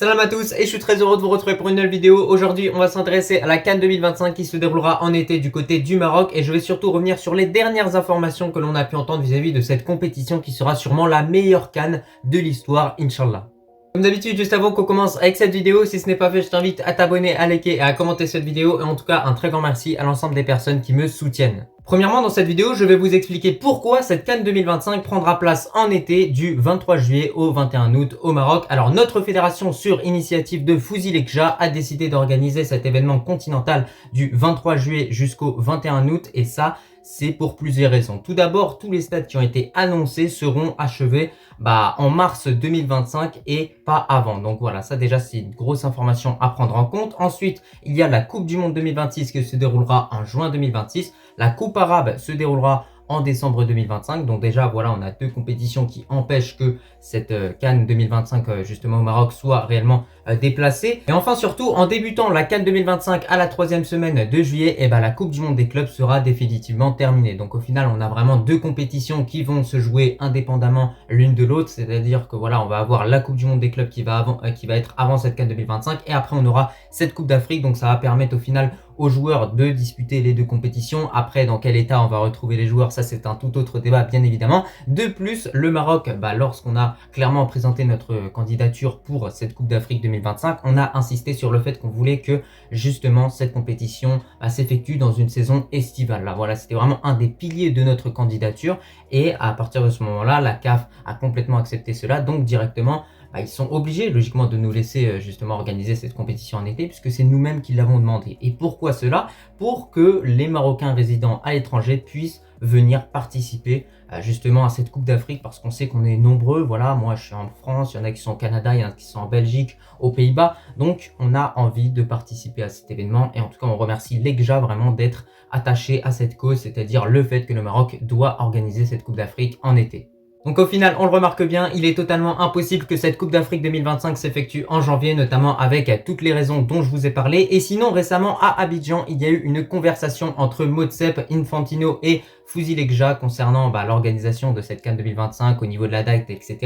Salam à tous et je suis très heureux de vous retrouver pour une nouvelle vidéo. Aujourd'hui on va s'intéresser à la CAN 2025 qui se déroulera en été du côté du Maroc et je vais surtout revenir sur les dernières informations que l'on a pu entendre vis-à-vis de cette compétition qui sera sûrement la meilleure CAN de l'histoire, Inch'Allah. Comme d'habitude, juste avant qu'on commence avec cette vidéo, si ce n'est pas fait, je t'invite à t'abonner, à liker et à commenter cette vidéo. Et en tout cas, un très grand merci à l'ensemble des personnes qui me soutiennent. Premièrement, dans cette vidéo, je vais vous expliquer pourquoi cette CAN 2025 prendra place en été du 23 juillet au 21 août au Maroc. Alors, notre fédération, sur initiative de Fouzi Lekja, a décidé d'organiser cet événement continental du 23 juillet jusqu'au 21 août. Et ça, c'est pour plusieurs raisons. Tout d'abord, tous les stades qui ont été annoncés seront achevés en mars 2025 et pas avant. Donc voilà, ça déjà c'est une grosse information à prendre en compte. Ensuite, il y a la Coupe du Monde 2026 qui se déroulera en juin 2026. La Coupe arabe se déroulera en décembre 2025. Donc déjà, voilà, on a deux compétitions qui empêchent que cette CAN 2025 justement au Maroc soit réellement déplacée. Et enfin surtout, en débutant la CAN 2025 à la troisième semaine de juillet, la Coupe du Monde des clubs sera définitivement terminée. Donc au final, on a vraiment deux compétitions qui vont se jouer indépendamment l'une de l'autre. C'est-à-dire que voilà, on va avoir la Coupe du Monde des clubs qui va être avant cette CAN 2025 et après on aura cette Coupe d'Afrique. Donc ça va permettre au final aux joueurs de disputer les deux compétitions. Après, dans quel état on va retrouver les joueurs, ça c'est un tout autre débat bien évidemment. De plus, le Maroc, lorsqu'on a clairement présenté notre candidature pour cette Coupe d'Afrique 2025, on a insisté sur le fait qu'on voulait que justement cette compétition s'effectue dans une saison estivale. Là, voilà, c'était vraiment un des piliers de notre candidature et à partir de ce moment-là, la CAF a complètement accepté cela, donc directement ils sont obligés logiquement de nous laisser justement organiser cette compétition en été puisque c'est nous-mêmes qui l'avons demandé. Et pourquoi cela? Pour que les Marocains résidant à l'étranger puissent venir participer justement à cette Coupe d'Afrique parce qu'on sait qu'on est nombreux. Voilà, moi je suis en France, il y en a qui sont au Canada, il y en a qui sont en Belgique, aux Pays-Bas. Donc on a envie de participer à cet événement et en tout cas on remercie l'EGJA vraiment d'être attaché à cette cause, c'est-à-dire le fait que le Maroc doit organiser cette Coupe d'Afrique en été. Donc au final, on le remarque bien, il est totalement impossible que cette Coupe d'Afrique 2025 s'effectue en janvier, notamment avec toutes les raisons dont je vous ai parlé. Et sinon, récemment, à Abidjan, il y a eu une conversation entre Motsep, Infantino et Fouzi Lekja concernant l'organisation de cette CAN 2025 au niveau de la date, etc.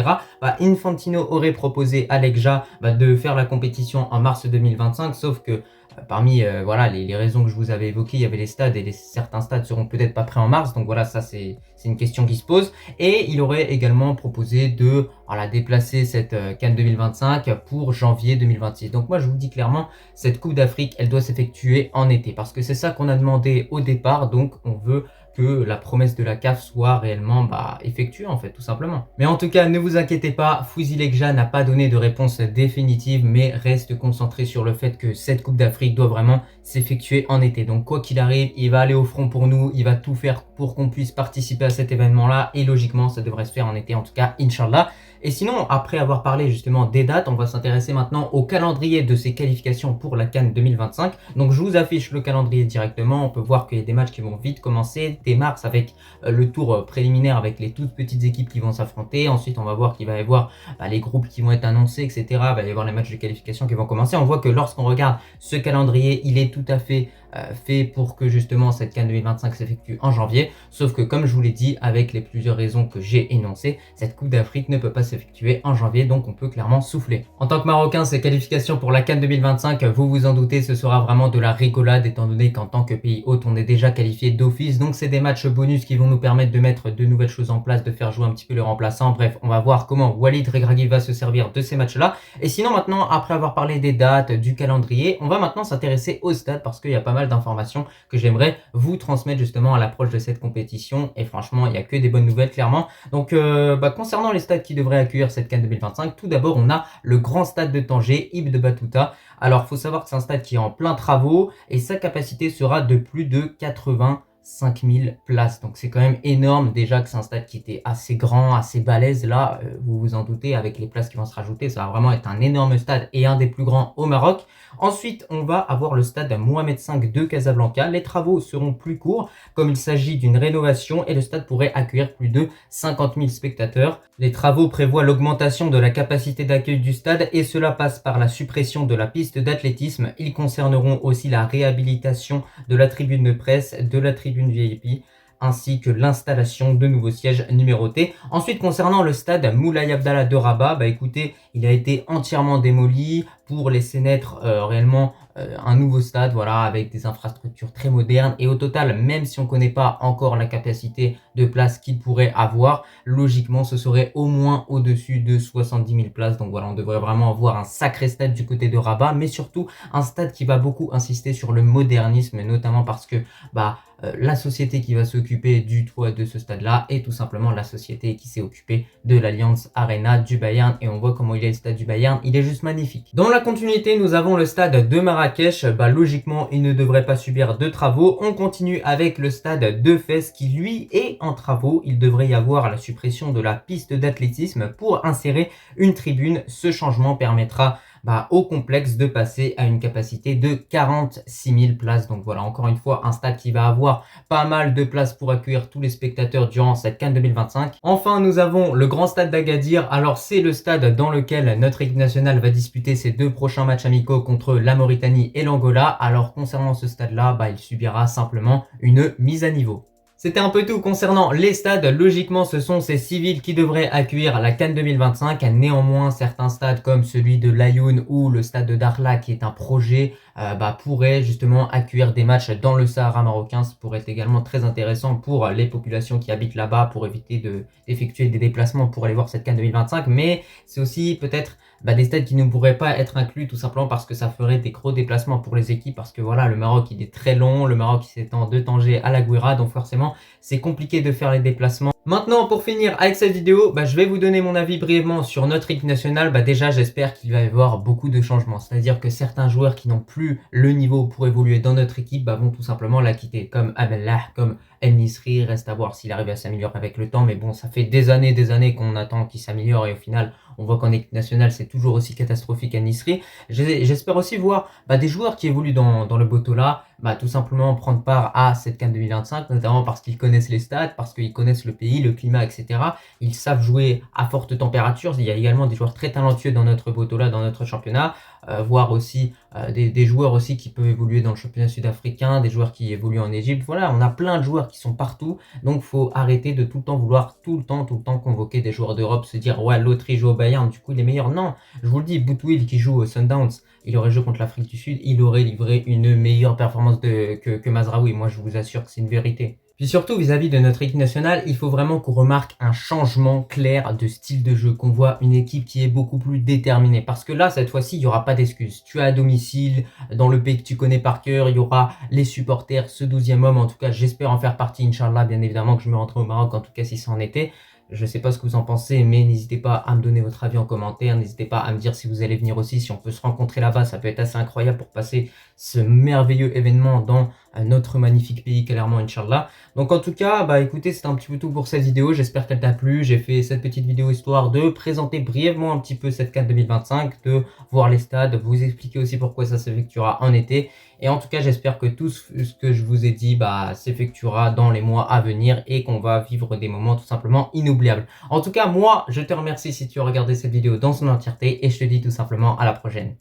Infantino aurait proposé à Lekja de faire la compétition en mars 2025, sauf que parmi les raisons que je vous avais évoquées, il y avait les stades et certains stades seront peut-être pas prêts en mars. Donc voilà, ça c'est une question qui se pose. Et il aurait également proposé de déplacer cette CAN 2025 pour janvier 2026. Donc moi je vous dis clairement, cette Coupe d'Afrique, elle doit s'effectuer en été parce que c'est ça qu'on a demandé au départ. Donc on veut que la promesse de la CAF soit réellement effectuée en fait, tout simplement. Mais en tout cas, ne vous inquiétez pas, Fouzi Lekja n'a pas donné de réponse définitive, mais reste concentré sur le fait que cette Coupe d'Afrique doit vraiment s'effectuer en été. Donc quoi qu'il arrive, il va aller au front pour nous, il va tout faire pour qu'on puisse participer à cet événement-là, et logiquement, ça devrait se faire en été, en tout cas, Inch'Allah. Et sinon, après avoir parlé justement des dates, on va s'intéresser maintenant au calendrier de ces qualifications pour la CAN 2025. Donc je vous affiche le calendrier directement, on peut voir qu'il y a des matchs qui vont vite commencer, dès mars avec le tour préliminaire avec les toutes petites équipes qui vont s'affronter. Ensuite, on va voir qu'il va y avoir les groupes qui vont être annoncés, etc. Il va y avoir les matchs de qualification qui vont commencer. On voit que lorsqu'on regarde ce calendrier, il est tout à fait fait pour que justement cette CAN 2025 s'effectue en janvier. Sauf que comme je vous l'ai dit, avec les plusieurs raisons que j'ai énoncées, cette Coupe d'Afrique ne peut pas s'effectuer en janvier, donc on peut clairement souffler. En tant que Marocain, ces qualifications pour la CAN 2025, vous vous en doutez, ce sera vraiment de la rigolade étant donné qu'en tant que pays hôte, on est déjà qualifié d'office. Donc c'est des matchs bonus qui vont nous permettre de mettre de nouvelles choses en place, de faire jouer un petit peu le remplaçant. Bref, on va voir comment Walid Regragui va se servir de ces matchs-là. Et sinon maintenant, après avoir parlé des dates, du calendrier, on va maintenant s'intéresser au stade parce qu'il y a pas mal d'informations que j'aimerais vous transmettre justement à l'approche de cette compétition. Et franchement, il n'y a que des bonnes nouvelles clairement. Donc concernant les stades qui devraient accueillir cette CAN 2025, tout d'abord on a le grand stade de Tanger, Ibn Battuta. Alors faut savoir que c'est un stade qui est en plein travaux et sa capacité sera de plus de 85 000 places. Donc c'est quand même énorme, déjà que c'est un stade qui était assez grand, assez balèze. Là, vous vous en doutez, avec les places qui vont se rajouter, ça va vraiment être un énorme stade et un des plus grands au Maroc. Ensuite, on va avoir le stade Mohamed V de Casablanca. Les travaux seront plus courts, comme il s'agit d'une rénovation et le stade pourrait accueillir plus de 50 000 spectateurs. Les travaux prévoient l'augmentation de la capacité d'accueil du stade et cela passe par la suppression de la piste d'athlétisme. Ils concerneront aussi la réhabilitation de la tribune de presse, de la tribune VIP, ainsi que l'installation de nouveaux sièges numérotés. Ensuite, concernant le stade Moulay Abdallah de Rabat, bah écoutez, il a été entièrement démoli pour laisser naître réellement un nouveau stade, voilà, avec des infrastructures très modernes. Et au total, même si on ne connaît pas encore la capacité de place qu'il pourrait avoir, logiquement, ce serait au moins au-dessus de 70 000 places. Donc voilà, on devrait vraiment avoir un sacré stade du côté de Rabat, mais surtout un stade qui va beaucoup insister sur le modernisme, notamment parce que la société qui va s'occuper du toit de ce stade-là est tout simplement la société qui s'est occupée de l'Allianz Arena du Bayern. Et on voit comment il est le stade du Bayern, il est juste magnifique. Dans la continuité, nous avons le stade de Marrakech. Logiquement, il ne devrait pas subir de travaux. On continue avec le stade de Fès qui, lui, est en travaux. Il devrait y avoir la suppression de la piste d'athlétisme pour insérer une tribune. Ce changement permettra au complexe de passer à une capacité de 46 000 places. Donc voilà, encore une fois, un stade qui va avoir pas mal de places pour accueillir tous les spectateurs durant cette CAN 2025. Enfin, nous avons le grand stade d'Agadir. Alors, c'est le stade dans lequel notre équipe nationale va disputer ses 2 prochains matchs amicaux contre la Mauritanie et l'Angola. Alors, concernant ce stade-là, il subira simplement une mise à niveau. C'était un peu tout concernant les stades. Logiquement, ce sont ces civils qui devraient accueillir la CAN 2025. Néanmoins, certains stades comme celui de l'Ayoun ou le stade de Dakhla, qui est un projet, pourraient justement accueillir des matchs dans le Sahara marocain. Ce pourrait être également très intéressant pour les populations qui habitent là-bas, pour éviter d'effectuer des déplacements pour aller voir cette CAN 2025. Mais c'est aussi peut-être des stades qui ne pourraient pas être inclus tout simplement parce que ça ferait des gros déplacements pour les équipes, parce que voilà, le Maroc il est très long, le Maroc il s'étend de Tanger à la Gouira, donc forcément c'est compliqué de faire les déplacements. Maintenant, pour finir avec cette vidéo, je vais vous donner mon avis brièvement sur notre équipe nationale. Déjà, j'espère qu'il va y avoir beaucoup de changements. C'est-à-dire que certains joueurs qui n'ont plus le niveau pour évoluer dans notre équipe vont tout simplement la quitter. Comme Abellah, comme El Nisri, reste à voir s'il arrive à s'améliorer avec le temps. Mais bon, ça fait des années qu'on attend qu'il s'améliore et au final, on voit qu'en équipe nationale, c'est toujours aussi catastrophique El Nisri. J'espère aussi voir des joueurs qui évoluent dans le Botola, tout simplement prendre part à cette CAN 2025, notamment parce qu'ils connaissent les stades, parce qu'ils connaissent le pays, le climat, etc. Ils savent jouer à forte température. Il y a également des joueurs très talentueux dans notre Botola, dans notre championnat, voire aussi des joueurs aussi qui peuvent évoluer dans le championnat sud-africain, des joueurs qui évoluent en Égypte. Voilà, on a plein de joueurs qui sont partout, donc faut arrêter de tout le temps vouloir tout le temps convoquer des joueurs d'Europe, se dire ouais, l'autre il joue au Bayern, du coup il est meilleur. Non, je vous le dis, Boutwil qui joue au Sundowns, il aurait joué contre l'Afrique du Sud, il aurait livré une meilleure performance que Mazraoui. Moi je vous assure que c'est une vérité. Puis surtout vis-à-vis de notre équipe nationale, il faut vraiment qu'on remarque un changement clair de style de jeu, qu'on voit une équipe qui est beaucoup plus déterminée. Parce que là, cette fois-ci, il n'y aura pas d'excuses. Tu es à domicile, dans le pays que tu connais par cœur, il y aura les supporters, ce 12e homme. En tout cas, j'espère en faire partie, Inch'Allah, bien évidemment que je me rentrerai au Maroc, en tout cas si ça en était. Je ne sais pas ce que vous en pensez, mais n'hésitez pas à me donner votre avis en commentaire. N'hésitez pas à me dire si vous allez venir aussi, si on peut se rencontrer là-bas. Ça peut être assez incroyable pour passer ce merveilleux événement dans notre magnifique pays, clairement, Inch'Allah. Donc en tout cas, écoutez, c'était un petit peu tout pour cette vidéo. J'espère qu'elle t'a plu. J'ai fait cette petite vidéo histoire de présenter brièvement un petit peu cette CAN 2025, de voir les stades, vous expliquer aussi pourquoi ça s'effectuera en été. Et en tout cas, j'espère que tout ce que je vous ai dit s'effectuera dans les mois à venir et qu'on va vivre des moments tout simplement inoubliables. En tout cas, moi, je te remercie si tu as regardé cette vidéo dans son entièreté et je te dis tout simplement à la prochaine.